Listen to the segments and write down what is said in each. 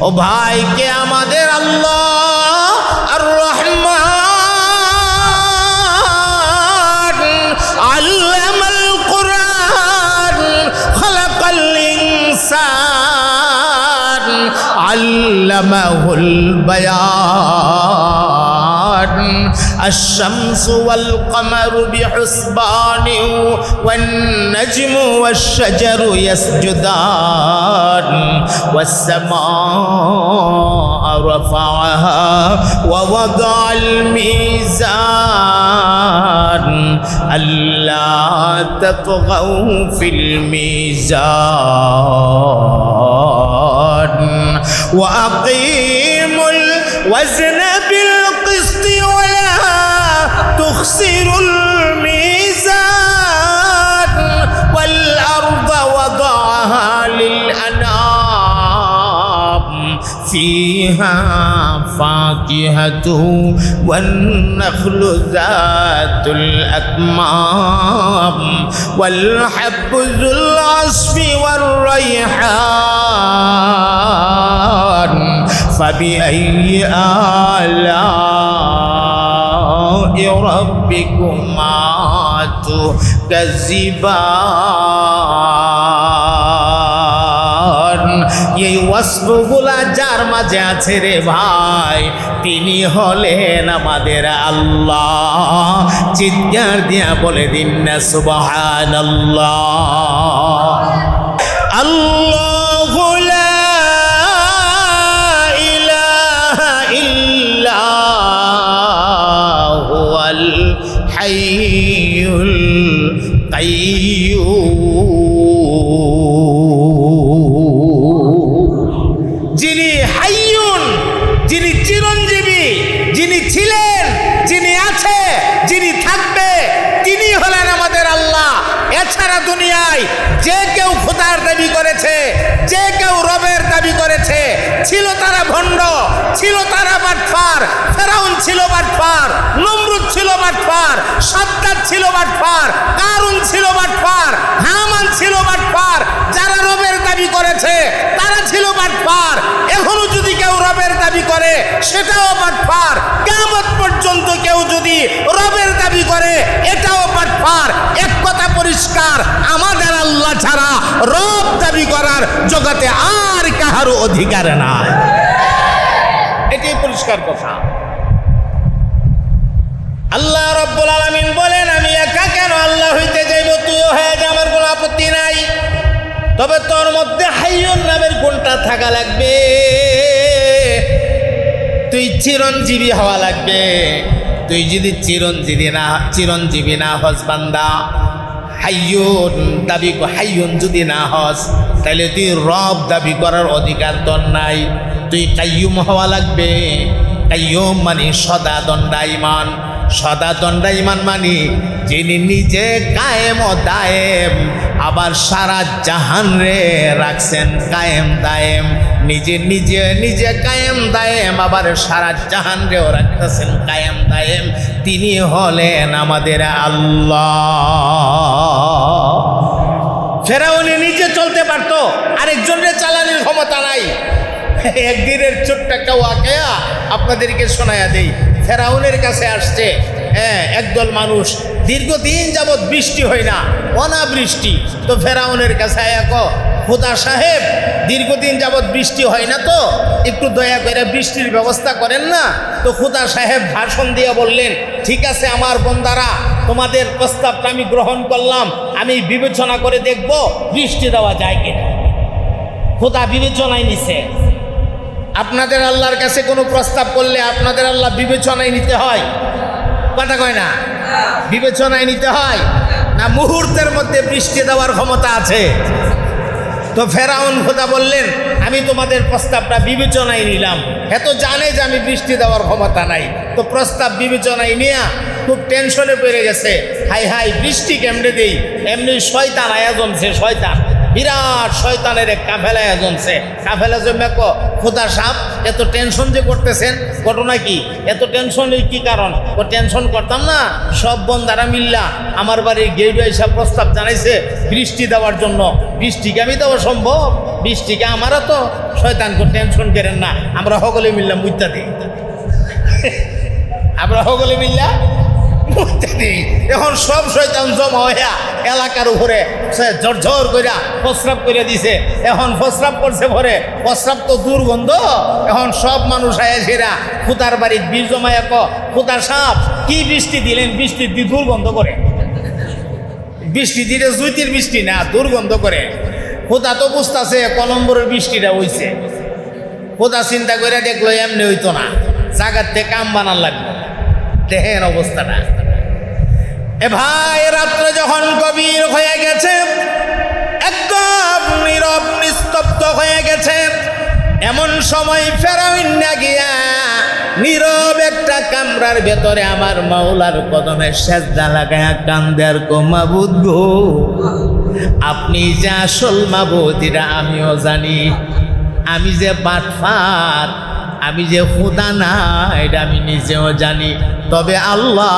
ও ভাই, কে আমাদের আল্লাহ আর রহমান, আল্লামাল কুরআন, খালাকাল ইনসান, আল্লামাহুল বায়ান, الشمس والقمر بحسبان والنجم والشجر يسجدان والسماء رفعها ووضع الميزان ألا تطغوا في الميزان وأقيموا الوزن بالقسط ولا تخسروا الميزان والأرض وضعها للأنام فيها فاكهة والنخل ذات الأكمام والحب ذو العصف والريحان فبأي آلاء ربكما تكذبان এই ওয়াসফগুলা যার মাঝে আছে রে ভাই, তিনি হলেন আমাদের আল্লাহ। চিৎকার দিয়া বলে দিন না সুবহানাল্লাহ। আল্লাহু লা ইলাহা ইল্লা হুয়াল হাইয়ুল কাইয়্যুম, যিনি হাইয়ুন, যিনি চিরঞ্জীবী, যিনি ছিলেন, যিনি আছে, যিনি থাকবে, তিনি হলেন আমাদের আল্লাহ। এছাড়া দুনিয়ায় যে কেউ খোদার দাবি করেছে, যে কেউ রবের দাবি করেছে, ছিল তারা ভণ্ড, ছিল তারা বাটপার। ফেরাউন ছিল বাটপার, নমরুদ ছিল বাটপার, সাদ্দাত ছিল বাটপার, কারুন ছিল বাটপার, হামান ছিল বাটপার। যারা রবের দাবি করেছে তারা ছিল বাটপার। এখনো যদি কেউ রবের দাবি করে সেটাও বাটপার। কিয়ামত পর্যন্ত কেউ যদি রবের দাবি করে এটাও বাটপার। এক কথা পরিষ্কার, আমাদের আল্লাহ ছাড়া রব দাবি করার জগতে আর কাহারও অধিকার নাই। এটাই পরিষ্কার কথা। আল্লাহ রাব্বুল আলামিন বলেন, আমি একা কেন আল্লাহ হইতে যাইব, তুইও হয়ে যা, আমার কোনো আপত্তি নাই। তবে তোর মধ্যে হাইয়ুন নামের গুণটা থাকা লাগবে, তুই চিরঞ্জীবী হওয়া লাগবে। তুই যদি চিরঞ্জীবী না হস বান্দা, হাইয়ুন দাবি, হাইয়ুন যদি না হস, তাহলে তুই রব দাবি করার অধিকার তোর নাই। তুই কাইয়ুম হওয়া লাগবে। কাইয়ুম মানে সদা দণ্ডায়মান। সদা দণ্ডায়মান মানে যিনি নিজে কায়েম ও দায়েম, আবার সারা জাহান রে রাখছেন কায়েম দায়েম। নিজে কায়েম দায়েম, আবার সারা জাহান রেও রাখতেছেন কায়েম দায়েম। তিনি হলেন আমাদের আল্লাহ। ফেরাউনি নিজে চলতে পারতো, আরেকজনকে চালানোর ক্ষমতা নাই। একদিনের ছোট্ট একটা ওয়াকিয়া আপনাদেরকে শোনায়া দেই। ফেরাউনের কাছে আসছে একদল মানুষ, দীর্ঘদিন যাবৎ বৃষ্টি হয় না, অনাবৃষ্টি। তো ফেরাউনের কাছে খোদা সাহেব, দীর্ঘদিন যাবৎ বৃষ্টি হয় না, তো একটু দয়া করে বৃষ্টির ব্যবস্থা করেন না। তো খোদা সাহেব ভাষণ দিয়ে বললেন, ঠিক আছে আমার বন্দারা, তোমাদের প্রস্তাবটা আমি গ্রহণ করলাম, আমি বিবেচনা করে দেখব বৃষ্টি দেওয়া যায় কিনা। খোদা বিবেচনায় নিছে। আপনাদের আল্লাহর কাছে কোনো প্রস্তাব করলে আপনাদের আল্লাহ বিবেচনায় নিতে হয়, কথা কয় না? বিবেচনায় নিতে হয় না? মুহূর্তের মধ্যে বৃষ্টি দেওয়ার ক্ষমতা আছে। তো ফেরাউন খোদা বললেন, আমি তোমাদের প্রস্তাবটা বিবেচনায় নিলাম। এত জানে যে আমি বৃষ্টি দেওয়ার ক্ষমতা নাই। তো প্রস্তাব বিবেচনায় নিয়ে খুব টেনশনে পড়ে গেছে। হাই হাই, বৃষ্টি কেমনে দেই? এমনি শয়তান আয়া জমছে, শয়তান। বিরাট শয়তানের এক কাফেলা জমছে। কাফেলা জমে খোদা সাপ এত টেনশন যে করতেছেন, ঘটনা কি? এত টেনশনের কি কারণ? ও টেনশন করতাম না, সব বন্দারা মিল্লা আমার বাড়ির গেট এসে প্রস্তাব জানাইছে বৃষ্টি দেওয়ার জন্য। বৃষ্টিকে আমি দেওয়া সম্ভব? বৃষ্টিকে আমারও তো শয়তানকে টেনশন করেন না, আমরা সকলে মিললাম মুইতা দিই, আমরা সকলে মিললা মুইতা দিই। এখন সব শয়তান জমা হইয়া এলাকার উপরে ঝরঝর কইরা প্রস্রাব করে দিছে। এখন প্রস্রাব করছে পরে, প্রস্রাব তো দুর্গন্ধ। এখন সব মানুষ আয়েছেরা খুদার বাড়ির বীর জমায় খুদার সাপ কি বৃষ্টি দিলেন, বৃষ্টি দিয়ে দুর্গন্ধ করে। বৃষ্টি দিলে জুইতির বৃষ্টি না, দুর্গন্ধ করে। খুদা তো বুঝতেছে কলম্বরের বৃষ্টিটা হইছে। খুদা চিন্তা করে দেখলো এমনি হইতো না, জাগার থেকে কাম বানান লাগবে। দেখেন অবস্থাটা। এ ভাই, রাত্রে যখন গভীর হয়ে গেছে, একদম নীরব নিস্তব্ধ হয়ে গেছে, এমন সময় ফেরাউন না গিয়া নীরব একটা কামরার ভেতরে আমার মাওলার কদমে সেজদা লাগায়া কান্দে আর কো মাবুদ গো, আপনি যে আসল মাবুদ এটা আমিও জানি, আমি যে বাটফার, আমি যে খুদা না এটা আমি নিজেও জানি। তবে আল্লাহ,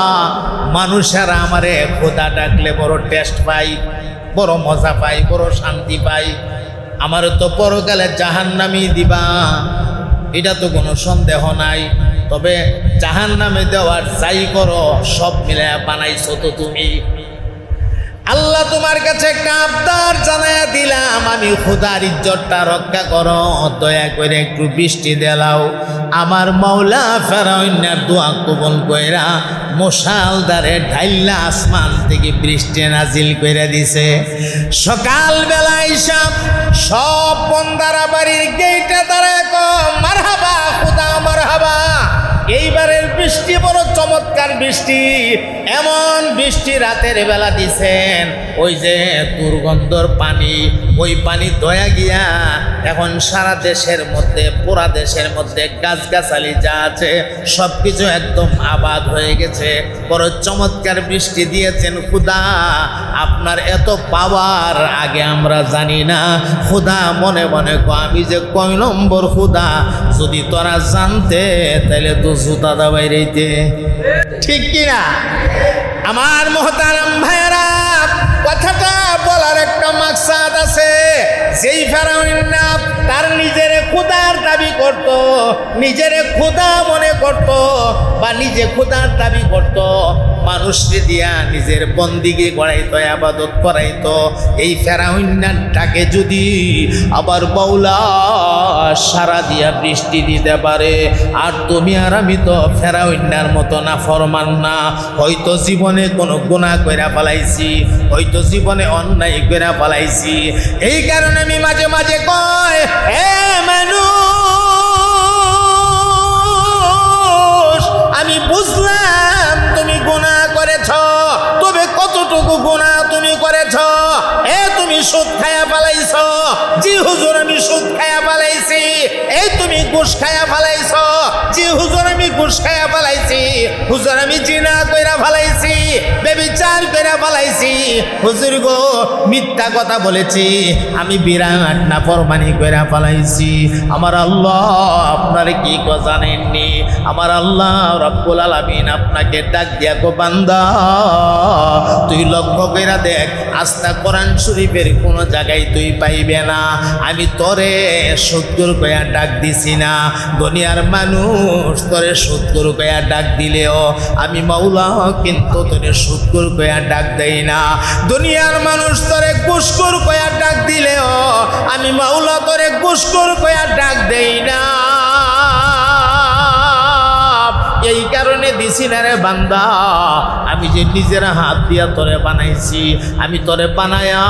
মানুষেরা আমারে খোদা ডাকলে বড় টেস্ট পাই, বড় মজা পাই, বড় শান্তি পাই। আমার তো পরকালে জাহান্নামি দিবা, এটা তো কোনো সন্দেহ নাই। তবে জাহান্নামে দেওয়ার যাই করো সব মিলে বানাইছো তো তুমি। আল্লাহ তোমার কাছে একটা আবদার জানায়া দিলাম, আমি খোদার ইজ্জতটা রক্ষা করো, দয়া করে একটু বৃষ্টি দেলাও। আমার মাওলা ফেরাউনের দোয়া কবুল কইরা মশালদারে ঢাইলা আসমান থেকে বৃষ্টি নাজিল করে দিছে। সকালবেলা হিসাব সব বন্দারা বাড়ির গেইটে দাঁড়ায় মারহাবা খোদা মারহাবা। এইবারের বৃষ্টি বড় চমৎকার বৃষ্টি, এমন বৃষ্টি রাতের বেলা দিছেন, ওই যে দুর্গন্ধর পানি, ওই পানি দয়া গিয়া এখন সারা দেশের মধ্যে, পুরা দেশের মধ্যে গাছগাছালি যা আছে সব কিছু একদম আবাদ হয়ে গেছে। বড় চমৎকার বৃষ্টি দিয়েছেন খুদা, আপনার এত পাওয়ার আগে আমরা জানি না। খুদা মনে মনে আমি যে কয় নম্বর খুদা, যদি তোরা জানতে তাহলে তো জুতা দাবাই রইতে, ঠিক কিনা? আমার মোহতারাম ভাইয়েরা, কথাটা বলার একটা মাকসাদ আছে। যেই ফেরাউন না তার নিজের খোদার দাবি করত, নিজের খোদা মনে করত, বা নিজে খোদার দাবি করত, মানুষকে দিয়া নিজের বন্দিগি করাইতো, আবাদত করাইতো। এই ফেরাউনটাকে যদি আবার বাউলা সারা দিয়া বৃষ্টি দিতে পারে, আর তুমি আর আমি তো ফেরাউনার মতো না ফরমান না, হয়তো জীবনে কোনো গুনাহ কইরা ফেলাইছি, হয়তো জীবনে অন্যায় কইরা ফেলাইছি। এই কারণে আমি মাঝে মাঝে কয়, এ মানুষ, আমি বুঝলাম তুমি গুনাহ করেছ, তবে কতটুকু গুনাহ তুমি করেছ? তুমি সুদ খায়া ফেলাইছ। জি হুজুর, আমি সুদ খায়া ফেলাইছি। এই তুমি ঘুষ খায়া ফেলাইছ। জি হুজুর, আমি ঘুষ খায়া ফেলাইছি। হুজুর, আমি জিনা কইরা ফেলাইছি, ব্যভিচার কইরা ফেলাইছি। হুজুর গো, মিথ্যা কথা বলেছি, আমি বিরাট নাফরমানি কইরা ফেলাইছি। আমার আল্লাহ আপনার কি জানেননি? আমার আল্লাহ রব্বুল আলামিন আপনাকে ডাক দিয়া গো বান্দা, তুই লক্ষ্য কইরা দেখ, আস্তা কোরআন শরীফের কোনো জায়গায় তুই পাইবে না আমি তোরে সত্তর কয়া ডাক দিছি না। দুনিয়ার মানুষ তোরে সত্তর কয়া ডাক দিলেও আমি মাওলা কিন্তু তোরে সত্তর কয়া ডাক দেই না। দুনিয়ার মানুষ তোরে গুসকুর কয়া ডাক দিলেও আমি মাওলা তোরে গুসকুর কয়া ডাক দেই না। এই কারণে দিছি না রে বান্দা, আমি যে নিজের হাত দিয়া তোরে বানাইছি, আমি তোরে বানায়া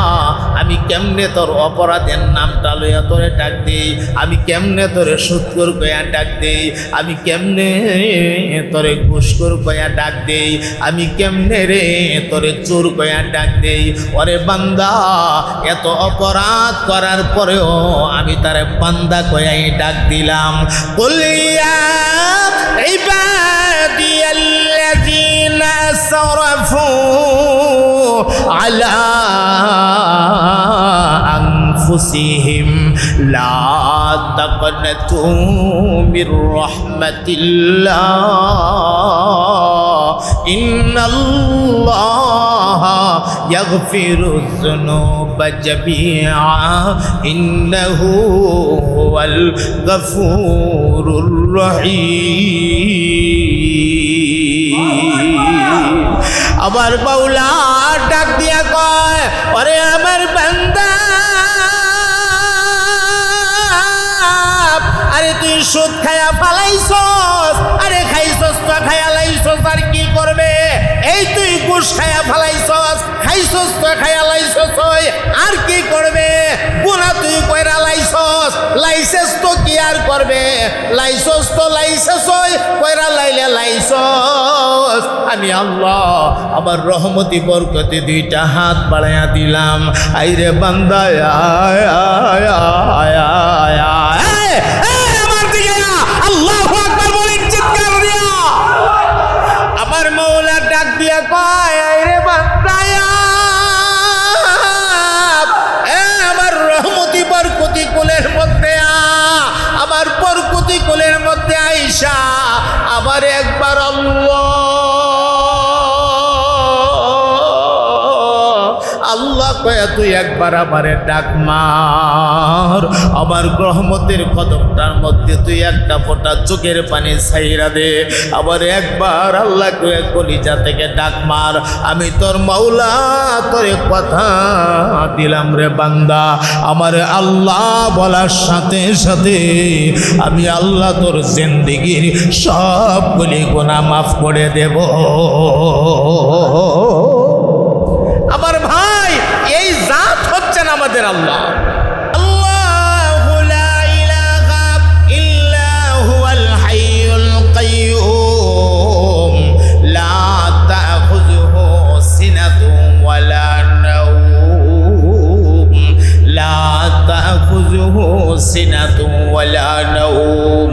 আমি কেমনে তোর অপরাধের নামটা লইয়া তোরে ডাক দিই, আমি কেমনে তোরে সুৎখোর কয়া ডাক দিই, আমি কেমনে তোরে ঘুষখোর কয়া ডাক দিই, আমি কেমনে রে তোরে চোর কয়া ডাক দিই। ওরে বান্দা, এত অপরাধ করার পরেও আমি তারে বান্দা কয়াই ডাক দিলাম। বলিয়া عبادي الذين أسرفوا على أنفسهم لا تقنطوا من رحمة الله إن الله يغفر الذنوب جميعا إنه هو الغفور الرحيم আমার মাওলা ডাক দিয়া কয় ওরে আমার বান্দা আরে তুই সুদ খায়া ফালাইছস আরে খাইছস তো খায়া লাইছস আর কি করবে এই তুই ঘুষ খায়া ফালাইছস খাইছস তো খায়া লাইছস আর কি করবে গুনাহ তুই কইরা লাইছস লাইসেস তো কি আর করবে লাইছস তো লাইসেস কইরা লাইলে লাইছস আমি আল্লাহ আমার রহমতি বরকতে দুইটা হাত বাড়াইয়া দিলাম আইরে বান্দা আয় আয় আয় আয় আয় আমার দিকে আল্লাহু আকবার বলেন চিৎকার দিয়া আমার মাওলা ডাক দিয়া কয় আইরে বান্দা আমার রহমতি বরকতি কোলের মধ্যে আমার বরকতি কোলের মধ্যে আইসা আবার একবার আল্লাহ কয়া তুই একবার আমারে ডাক মার আমার রহমতের কদমটার মধ্যে তুই একটা ফোঁটা চোখের পানি ছাইরা দে আবার একবার আল্লাহ কয়া কলিজা থেকে ডাক মার আমি তোর মাওলা তোরে কথা দিলাম রে বান্দা আমার আল্লাহ বলার সাথে সাথে আমি আল্লাহ তোর জিন্দেগির সবগুলি গুনাহ মাফ করে দেব আমার ভাই এই জাত হচ্ছেন আমাদের আল্লাহ আল্লাহু লা ইলাহা ইল্লা হুয়াল হাইয়ুল কাইয়্যুম লা তাখুযুহু সিনাতুন ওয়ালা নাওম লা তাখুযুহু সিনাতুন ওয়ালা নাওম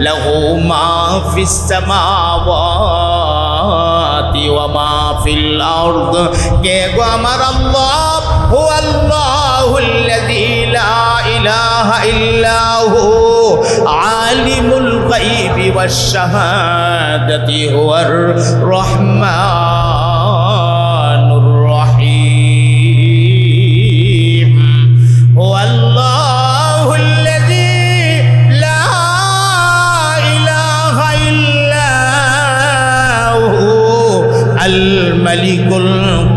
লাহু মা ফিস সামাওয়াতি ওয়া মা ফিল আরদ কে গো আমার আল্লাহ হুয়াল্লাহুল্লাযী লা ইলাহা ইল্লা হু আলিমুল গায়বি ওয়াশ শাহাদাতি হুয়ার রহমানুর রহিম হুয়াল্লাহুল্লাযী লা ইলাহা ইল্লা হু আল মালিকুল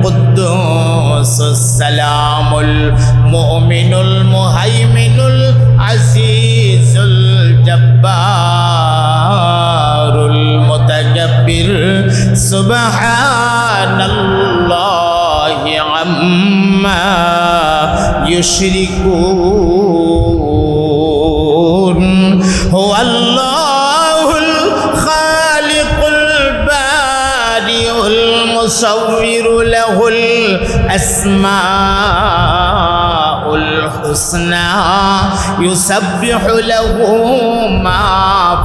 কুদ্দুস সালামুল মুমিনুল মুহাইমিনুল আজিজুল জব্বারুল মুতাকাব্বির সুবহানাল্লাহি আম্মা ইউশরিকুন হুয়াল্লাহুল খালিকুল বারিউল মুসাউবির লাহুল আসমাউল হুসনা ইউসাব্বিহু লাহু মা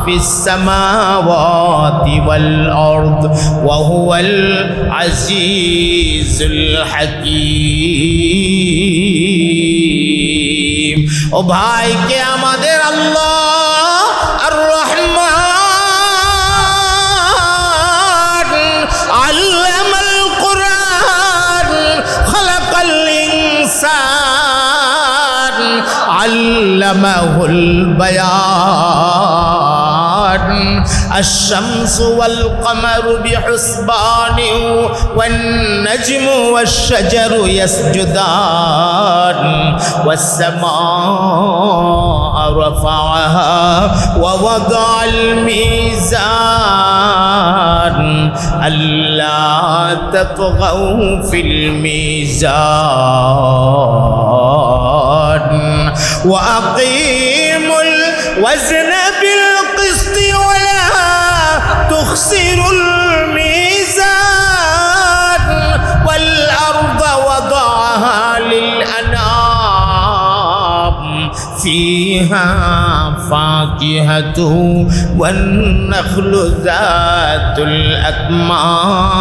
ফিস সামাওয়াতি ওয়াল আরদ ওয়া হুয়াল আজিজুল হাকীম ও ভাই কে আমাদের আল্লাহ আর রহমান আল্লামাল কুরআন খালাকাল ইনসান আল্লামাহুল বায়ান الشمس والقمر بحسبان والنجم والشجر يسجدان والسماء رفعها ووضع الميزان ألا تطغوا في الميزان وأقيموا الوزن بالقسط ولا تخسروا الميزان والأرض وضعها للأنام فيها فاكهة والنخل ذات الأكمام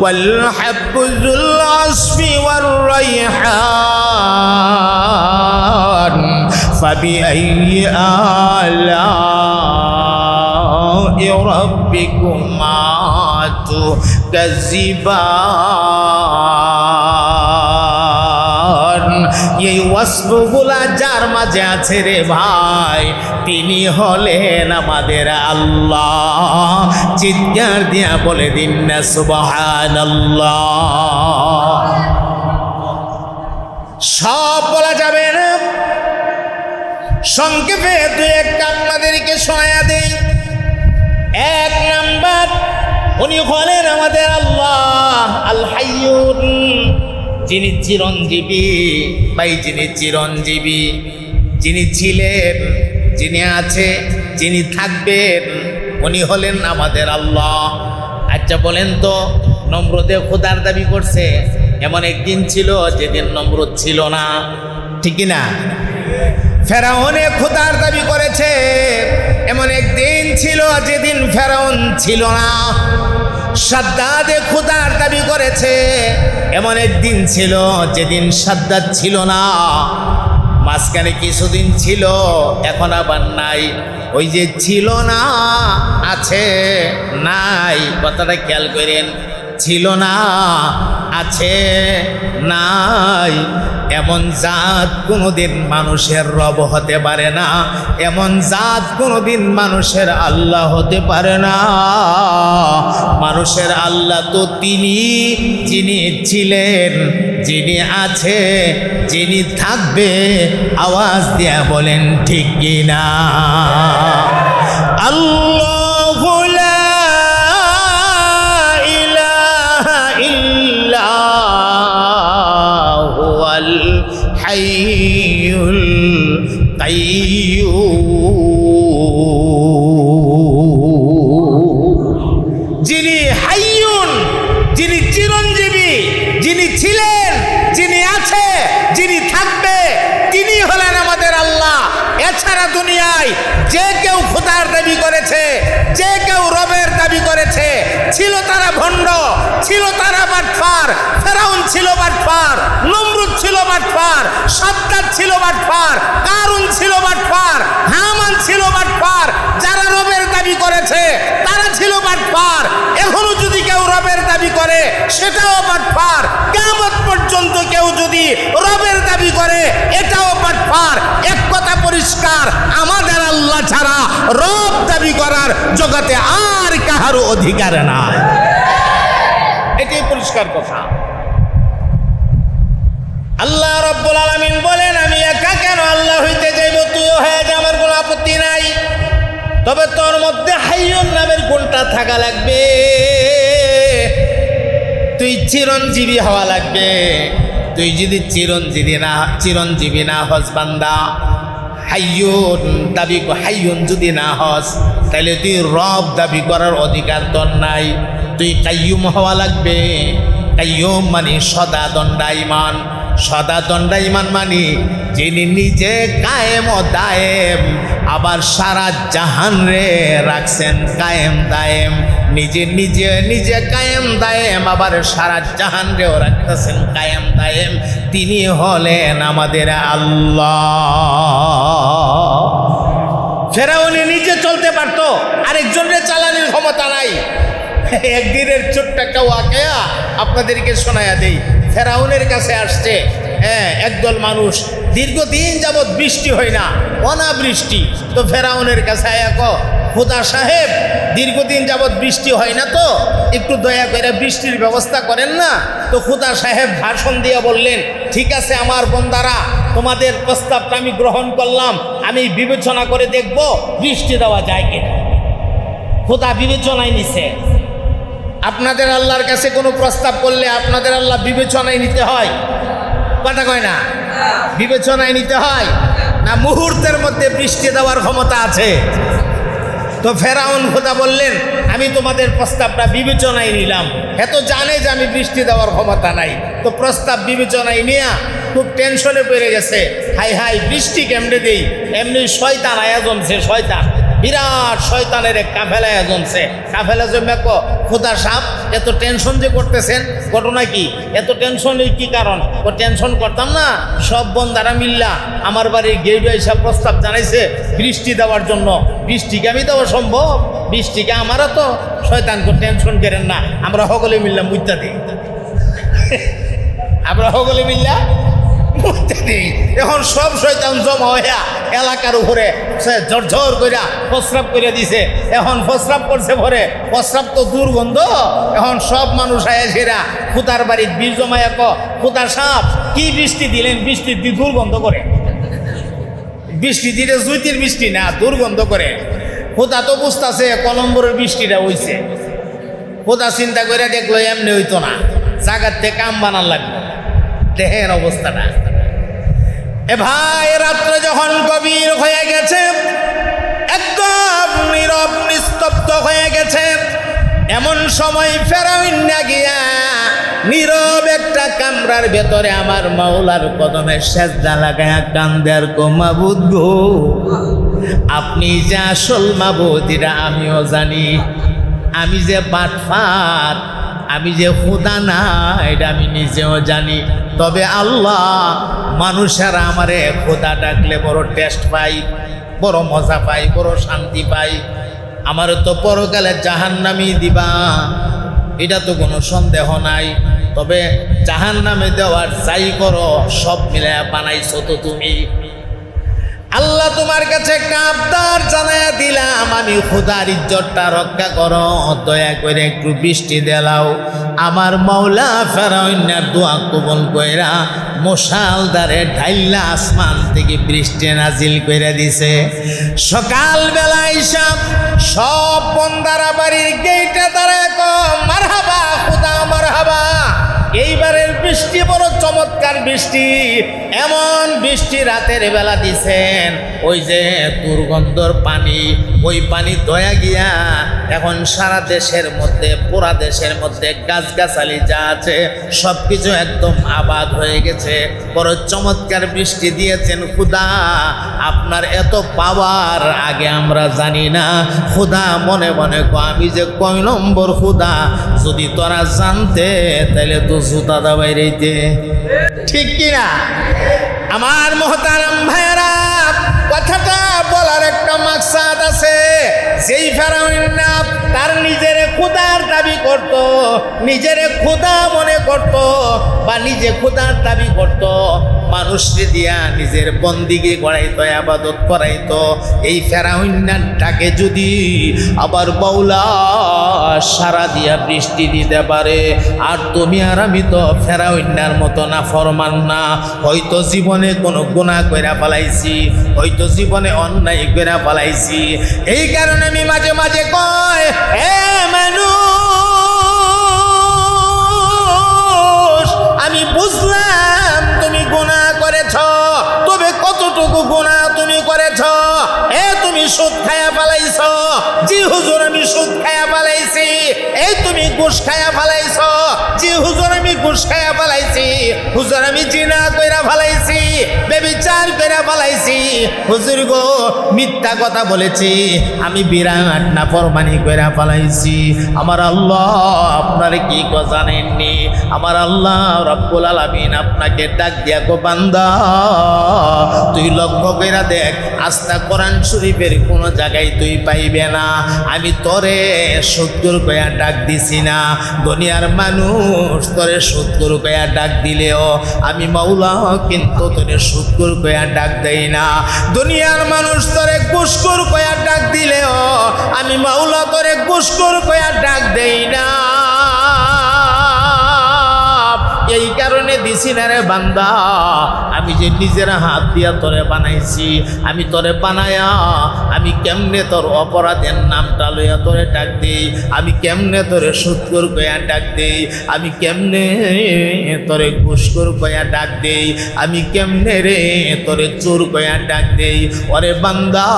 والحب ذو العصف والريحان فبأي آلاء ربكما تكذبان এই ওয়াসফগুলা যার মাঝে আছে রে ভাই তিনি হলেন আমাদের আল্লাহ। চিৎকার দিয়া বলে দিন না সুবহানাল্লাহ। সব বলা যাবে না, সংক্ষেপে দুই একটা আপনাদেরকে শোনায়া দেই। এক নাম্বার, উনি হলেন আমাদের আল্লাহ আল হাইয়ুন, যিনি চিরঞ্জীবী। ভাই যিনি চিরঞ্জীবী, যিনি ছিলেন, যিনি আছে, যিনি থাকবেন, উনি হলেন আমাদের আল্লাহ। আচ্ছা বলেন তো, নমরুদে খোদার দাবি করছে, এমন একদিন ছিল যেদিন নমরুদ ছিল না, ঠিক না? ফেরাউনে খোদার দাবি করেছে, এমন একদিন ছিল যেদিন ফেরাউন ছিল না। সাদ্দাদে খোদার দাবি করেছে, এমন একদিন ছিল যেদিন সাদ্দাদ ছিল না। মাঝখানে কিছুদিন ছিল, এখন আবার নাই। ওই যে ছিল না, আছে, নাই, কথাটা খেয়াল করেন। ছিল না, আছে, নাই, এমন জাত কোনোদিন মানুষের রব হতে পারে না, এমন জাত কোনোদিন মানুষের আল্লাহ হতে পারে না। মানুষের আল্লাহ তো তিনি, যিনি ছিলেন, যিনি আছে, যিনি থাকবে। আওয়াজ দিয়া বলেন ঠিক কিনা? আল্লাহু লা ইলাহা ইল্লাহু হুয়াল হাইয়ুল কাইয়্যুম। যিনি হাইয়ুন, যিনি চিরঞ্জীবী, যিনি ছিলেন, যিনি আছে, যিনি থাকবে, তিনি হলেন আমাদের আল্লাহ। এছাড়া দুনিয়ায় যে কেউ খোদার দাবি করেছে, যে কেউ রবের দাবি করেছে, ছিল তারা ভণ্ড, ছিল তারা বাটপার। ফেরাউন ছিল বাটপার, নমরুদ ছিল বাটপার, সাদ্দাদ ছিল বাটপার, কারুন ছিল বাটপার, হামান ছিল বাটপার। যারা রবের দাবি করেছে তারা ছিল বাটপার। এখনো যদি কেউ রবের দাবি করে সেটাও বাটপার। কিয়ামত পর্যন্ত কেউ যদি রবের দাবি করে এটাও বাটপার। এক কথা পরিষ্কার, আমাদের আল্লাহ ছাড়া রব দাবি করার জগতে আর কাহারও অধিকার নাই। এটাই পরিষ্কার কথা। আল্লাহ রাব্বুল আলামিন বলেন, আমি একা কেন আল্লাহ হইতে যাইব? তুইও হয়ে যা, আমার কোনো আপত্তি নাই। তবে তোর মধ্যে হাইয়ুন নামের গুণটা থাকা লাগবে। তুই চিরঞ্জীবী হওয়া লাগবে। তুই যদি চিরঞ্জীবী না হস বান্দা, হাইয়ুন দাবি, হাইয়ুন যদি না হস, তাহলে তুই রব দাবি করার অধিকার তোর নাই। তুই কাইয়ুম হওয়া লাগবে। কাইয়ুম মানে সদা দণ্ডায়মান। সদা দণ্ডায়মান মানে যিনি নিজে কায়েম ও দায়েম, আবার সারা জাহান রে রাখছেন কায়েম দায়েম। নিজে কায়েম দায়েম, আবার সারা জাহান রেও রাখতেছেন কায়েম দায়েম। তিনি হলেন আমাদের আল্লাহ। ফেরাউনি নিজে চলতে পারতো, আরেকজনের চালানোর ক্ষমতা নাই। একদিনের ছোট্ট একটা ওয়াকিয়া আপনাদেরকে শোনায়া দেই। ফেরাউনের কাছে আসছে একদল মানুষ, দীর্ঘদিন যাবৎ বৃষ্টি হয় না, অনাবৃষ্টি। তো ফেরাউনের কাছে খোদা সাহেব, দীর্ঘদিন যাবৎ বৃষ্টি হয় না, তো একটু দয়া করে বৃষ্টির ব্যবস্থা করেন না। তো খোদা সাহেব ভাষণ দিয়ে বললেন, ঠিক আছে আমার বন্দারা, তোমাদের প্রস্তাবটা আমি গ্রহণ করলাম। আমি বিবেচনা করে দেখব বৃষ্টি দেওয়া যায় কিনা। খোদা বিবেচনায় নিছে। আপনাদের আল্লাহর কাছে কোনো প্রস্তাব করলে আপনাদের আল্লাহ বিবেচনায় নিতে হয়? কথা কয় না? বিবেচনায় নিতে হয় না? মুহূর্তের মধ্যে বৃষ্টি দেওয়ার ক্ষমতা আছে। তো ফেরাউন খোদা বললেন, আমি তোমাদের প্রস্তাবটা বিবেচনায় নিলাম। এত জানে যে আমি বৃষ্টি দেওয়ার ক্ষমতা নাই। তো প্রস্তাব বিবেচনায় নিয়ে খুব টেনশনে পড়ে গেছে, হাই হাই বৃষ্টি কেমনে দেই, এমনি শয়তান আয়া জমছে, শয়তান বিরাট শয়তানের এক কাফেলা আয়া জমছে। কাফেলা জমে খোদা সাপ এত টেনশন যে করতেছেন, ঘটনা কি? এত টেনশনের কি কারণ? ও টেনশন করতাম না, সব বন্দারা মিল্লা আমার বাড়ির গেইডে এসে প্রস্তাব জানাইছে বৃষ্টি দেওয়ার জন্য। বৃষ্টিকে আমি দেওয়া সম্ভব? বৃষ্টিকে আমারও তো শয়তানকে টেনশন করেন না, আমরা সকলে মিললাম মুইতা দিই, আমরা সকলে মিললাম মুইতা দিই। এখন সব শয়তান জমা হইয়া এলাকার উপরে ঝরঝর কইরা প্রস্রাব করে দিছে। এখন প্রস্রাব করছে ভরে, প্রস্রাব তো দুর্গন্ধ। এখন সব মানুষ আয়েছেরা খুদার বাড়ির বীর জমায় খুদা সাপ কি বৃষ্টি দিলেন, বৃষ্টি দুর্গন্ধ করে। বৃষ্টি দিলে জুইতির বৃষ্টি না, দুর্গন্ধ করে। খুদা তো বুঝতেছে কলম্বরের বৃষ্টিটা হইছে। খুদা চিন্তা করে দেখলো এমনি হইতো না, জাগার থেকে কাম বানার লাগবে। দেহের অবস্থাটা এ ভাই, রাত্রে যখন গভীর হয়ে গেছে, একদম নীরব নিস্তব্ধ হয়ে গেছে, এমন সময় ফেরাউন না গিয়া নীরব একটা কামরার ভেতরে আমার মাওলার কদমে সেজদা লাগায়া কান্দে আর কো, মাবুদ গো, আপনি যে আসল মাবুদ এটা আমিও জানি, আমি যে বাটফার, আমি যে খুদা না এটা আমি নিজেও জানি। তবে আল্লাহ, মানুষেরা আমারে খোদা ডাকলে বড় টেস্ট পাই, বড় মজা পাই, বড় শান্তি পাই। আমার তো পরকালে জাহান্নামই দিবা, এটা তো কোনো সন্দেহ নাই। তবে জাহান্নামে দেওয়ার যাই করো সব মিলায়া বানাইছো তো তুমি। আল্লাহ তোমার কাছে একটা আবদার জানায়া দিলাম, আমি খোদার ইজ্জতটা রক্ষা করো, দয়া করে একটু বৃষ্টি দেলাও। আমার মাওলা ফেরাউনের দোয়া কবুল কইরা মশালদারে ঢাইলা আসমান থেকে বৃষ্টি নাজিল করে দিছে। সকালবেলা হিসাব সব বন্দারা বাড়ির গেইটে দাঁড়ায় মারহাবা খোদা, মারহাবা। এইবারের বৃষ্টি বড় চমৎকার বৃষ্টি, এমন বৃষ্টি রাতের বেলা দিছেন, ওই যে দুর্গন্ধর পানি, ওই পানি দয়া গিয়া এখন সারা দেশের মধ্যে, পুরা দেশের মধ্যে গাছগাছালি যা আছে সব কিছু একদম আবাদ হয়ে গেছে। বড় চমৎকার বৃষ্টি দিয়েছেন খুদা, আপনার এত পাওয়ার আগে আমরা জানি না। খুদা মনে মনে আমি যে কয় নম্বর খুদা, যদি তোরা জানতে তাহলে তো জুতা দাবাই রইতে, ঠিক কিনা? আমার মোহতারাম ভাইরা, কথাটা বলার একটা মাকসাদ আছে। যেই ফেরাউন না তার নিজের খোদার দাবি করত, নিজের খোদা মনে করত, বা নিজে খোদার দাবি করত, মানুষকে দিয়া নিজের বন্দিকে করাইতো, আবাদত করাইতো। এই ফেরাউনটাকে যদি আবার বাউলা সারা দিয়া বৃষ্টি দিতে পারে, আর তুমি আর আমি তো ফেরাউনার মতো না ফরমান না, হয়তো জীবনে কোনো গুনাহ কইরা ফেলাইছি, হয়তো জীবনে অন্যায় কইরা ফেলাইছি। এই কারণে আমি মাঝে মাঝে কয়, এ মানুষ, আমি বুঝলাম তুমি গুনাহ করেছ, তবে কতটুকু গুনাহ তুমি করেছ? তুমি সুদ খায়া ফেলাইছ? জি হুজুর আমি সুদ খায়া ফেলাইছি। এই তুমি ঘুষ খায়া ফেলাইছ? জি হুজুর আমি ঘুষ খায়া ফেলাইছি। হুজুর আমি জিনা কইরা ফেলাইছি, ব্যভিচার কইরা ফেলাইছি। হুজুর গো মিথ্যা কথা বলেছি, আমি বিরাট নাফরমানি কইরা ফেলাইছি। আমার আল্লাহ আপনার কি জানেননি? আমার আল্লাহ রব্বুল আলামিন আপনাকে ডাক দিয়া গো বান্দা, তুই লক্ষ্য কইরা দেখ, আস্তা কোরআন শরীফের কোন জায়গায় তুই পাইবে না আমি তোরে সত্তর কয়া ডাক দিছি না। দুনিয়ার মানুষ তোরে সত্তর কয়া ডাক দিলেও আমি মাওলা কিন্তু তোরে সত্তর কয়া ডাক দেই না। দুনিয়ার মানুষ তোরে গুসকুর কয়া ডাক দিলেও আমি মাওলা তোরে গুসকুর কয়া ডাক দেই না। এই কারণে দিছি না রে বান্দা, আমি যে নিজের হাত দিয়া তোরে বানাইছি, আমি তোরে বানায়া আমি কেমনে তোর অপরাধের নামটা লইয়া তোরে ডাক দিই, আমি কেমনে তোরে সুৎকর কয়া ডাক দিই, আমি কেমনে তোরে ঘুষখোর কয়া ডাক দিই, আমি কেমনে রে তোরে চোর কয়া ডাক দিই। ওরে বান্দা,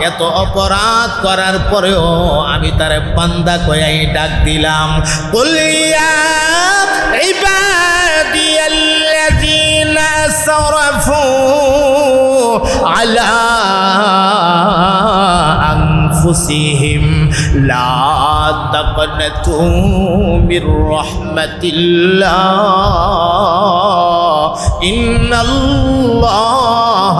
এত অপরাধ করার পরেও আমি তারে বান্দা কয়াই ডাক দিলাম। বলিয়া ইবাদিয়াল্লাযীনা أسرفوا على أنفسهم لا تقنطوا من رحمة الله إن الله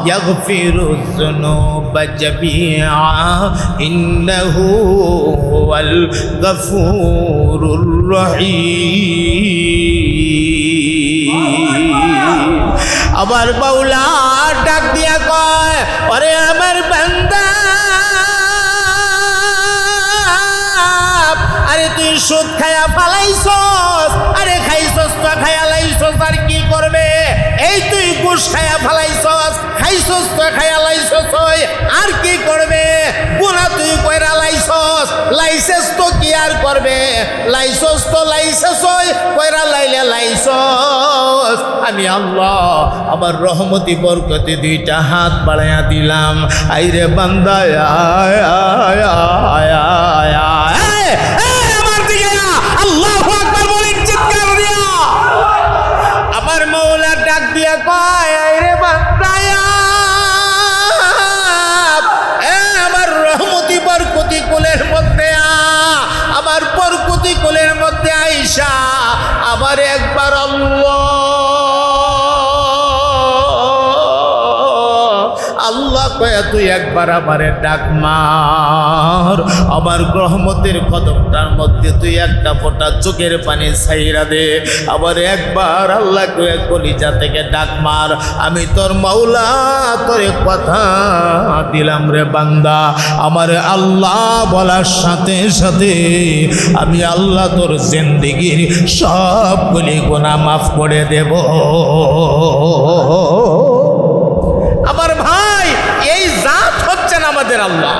يغفر الذنوب جميعا إنه هو الغفور الرحيم আমার মাওলা ডাক দিয়া কয় ওরে আমার বান্দা আরে তুই সুদ খায়া ফালাইছস আরে খাইছস তো খায়া লাইছস আর কি করবে এই তুই ঘুষ খায়া ফালাইছস খাইছস তো খায়া লাইছস আর কি করবে গুনাহ তুই কইরা লাইছস লাইসেস তো কি আর করবে লাইছস তো লাইসেস কইরা লাইলে লাইছস আমি আল্লাহ আমার রহমতি বরকতে দুইটা হাত বাড়াইয়া দিলাম আইরে বান্দা আয় আয় আয় আয় আয় আমার দিকে আল্লাহু আকবার বলে চিৎকার দিয়া আমার মাওলা ডাক দিয়া কয় আইরে বান্দা আমার রহমতি বরকতি কোলের মধ্যে আমার বরকতি কোলের মধ্যে আইসা আবার একবার আল্লাহ কয়া তুই একবার আমারে ডাক মার আমার রহমতের কদমটার মধ্যে তুই একটা ফোঁটা চোখের পানি ছাইরা দে আবার একবার আল্লাহ কয়া কলিজা থেকে ডাক মার আমি তোর মাওলা তোরে কথা দিলাম রে বান্দা আমার আল্লাহ বলার সাথে সাথে আমি আল্লাহ তোর জিন্দেগির সবগুলি গুনাহ মাফ করে দেব আমার ভাই এই জাত হচ্ছেন আমাদের আল্লাহ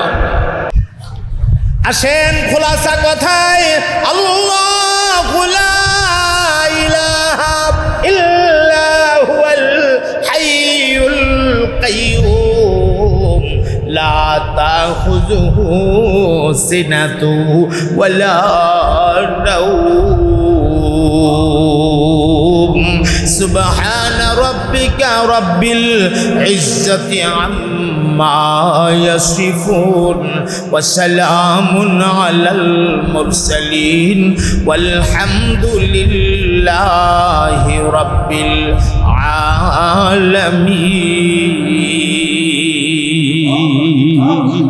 আসেন খোলাসা কথায় আল্লাহু লা ইলাহা ইল্লা হুয়াল হাইয়ুল কাইয়্যুম লা তাখুযুহু সিনাতু ওয়ালা নাওম সুবহানা রাব্বিকা রাব্বিল ইজ্জাতি আম্মা ইয়াসিফুন ওয়া সালামুন আলাল মুরসালিন ওয়ালহামদুলিল্লাহি রাব্বিল আলামিন